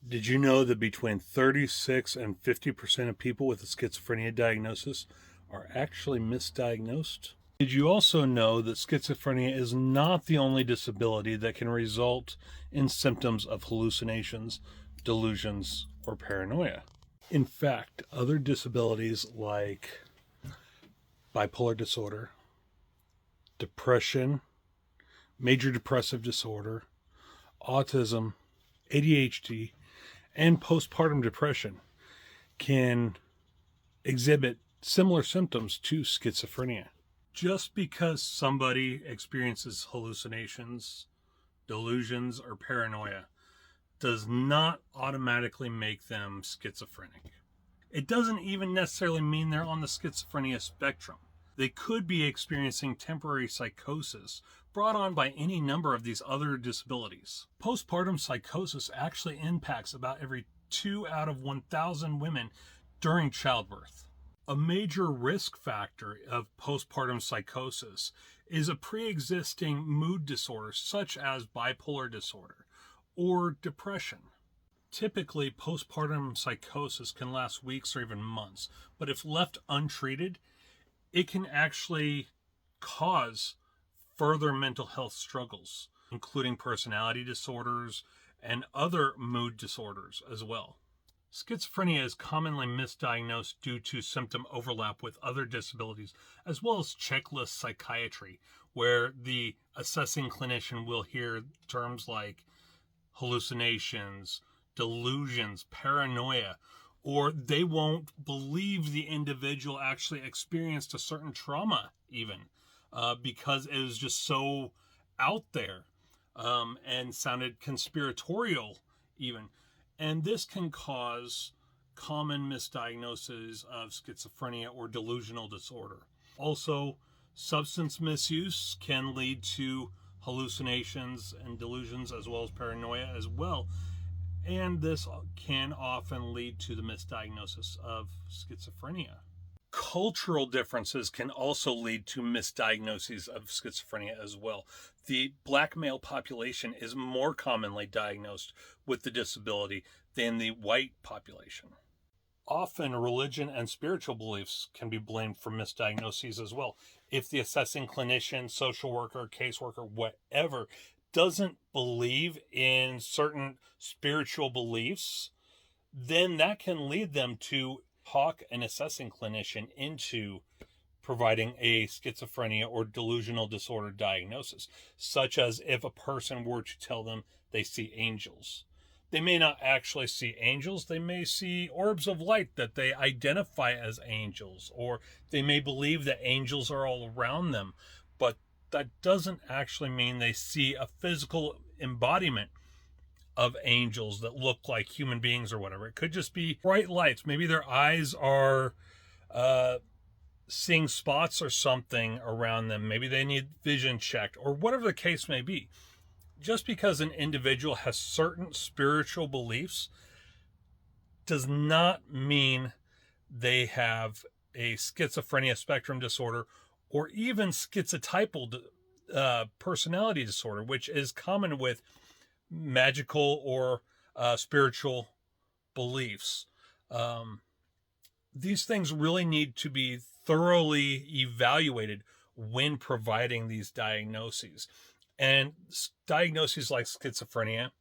Did you know that between 36 and 50% of people with a schizophrenia diagnosis are actually misdiagnosed? Did you also know that schizophrenia is not the only disability that can result in symptoms of hallucinations, delusions, or paranoia? In fact, other disabilities like bipolar disorder, depression, major depressive disorder, autism, ADHD, and postpartum depression can exhibit similar symptoms to schizophrenia. Just because somebody experiences hallucinations, delusions, or paranoia does not automatically make them schizophrenic. It doesn't even necessarily mean they're on the schizophrenia spectrum. They could be experiencing temporary psychosis brought on by any number of these other disabilities. Postpartum psychosis actually impacts about every 2 out of 1,000 women during childbirth. A major risk factor of postpartum psychosis is a pre-existing mood disorder such as bipolar disorder or depression. Typically, postpartum psychosis can last weeks or even months, but if left untreated, it can actually cause further mental health struggles, including personality disorders and other mood disorders as well. Schizophrenia is commonly misdiagnosed due to symptom overlap with other disabilities, as well as checklist psychiatry, where the assessing clinician will hear terms like hallucinations, delusions, paranoia, or they won't believe the individual actually experienced a certain trauma even because it was just so out there and sounded conspiratorial even. And this can cause common misdiagnoses of schizophrenia or delusional disorder. Also, substance misuse can lead to hallucinations and delusions as well as paranoia as well. And this can often lead to the misdiagnosis of schizophrenia. Cultural differences can also lead to misdiagnoses of schizophrenia as well. The black male population is more commonly diagnosed with the disability than the white population. Often, religion and spiritual beliefs can be blamed for misdiagnoses as well. If the assessing clinician, social worker, caseworker, whatever, doesn't believe in certain spiritual beliefs, then that can lead them to talk an assessing clinician into providing a schizophrenia or delusional disorder diagnosis, such as if a person were to tell them they see angels. They may not actually see angels. They may see orbs of light that they identify as angels, or they may believe that angels are all around them, but that doesn't actually mean they see a physical embodiment of angels that look like human beings or whatever. It could just be bright lights. Maybe their eyes are seeing spots or something around them. Maybe they need vision checked or whatever the case may be. Just because an individual has certain spiritual beliefs does not mean they have a schizophrenia spectrum disorder or even schizotypal personality disorder, which is common with magical or spiritual beliefs. These things really need to be thoroughly evaluated when providing these diagnoses. And diagnoses like schizophrenia,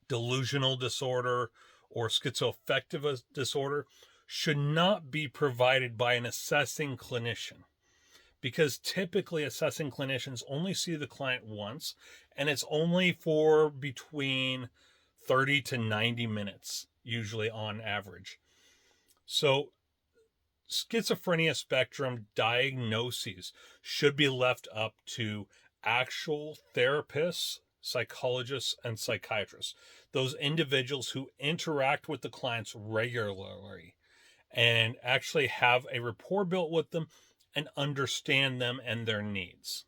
delusional disorder, or schizoaffective disorder should not be provided by an assessing clinician, because typically assessing clinicians only see the client once, and it's only for between 30 to 90 minutes, usually on average. So schizophrenia spectrum diagnoses should be left up to actual therapists, psychologists, and psychiatrists, those individuals who interact with the clients regularly and actually have a rapport built with them and understand them and their needs.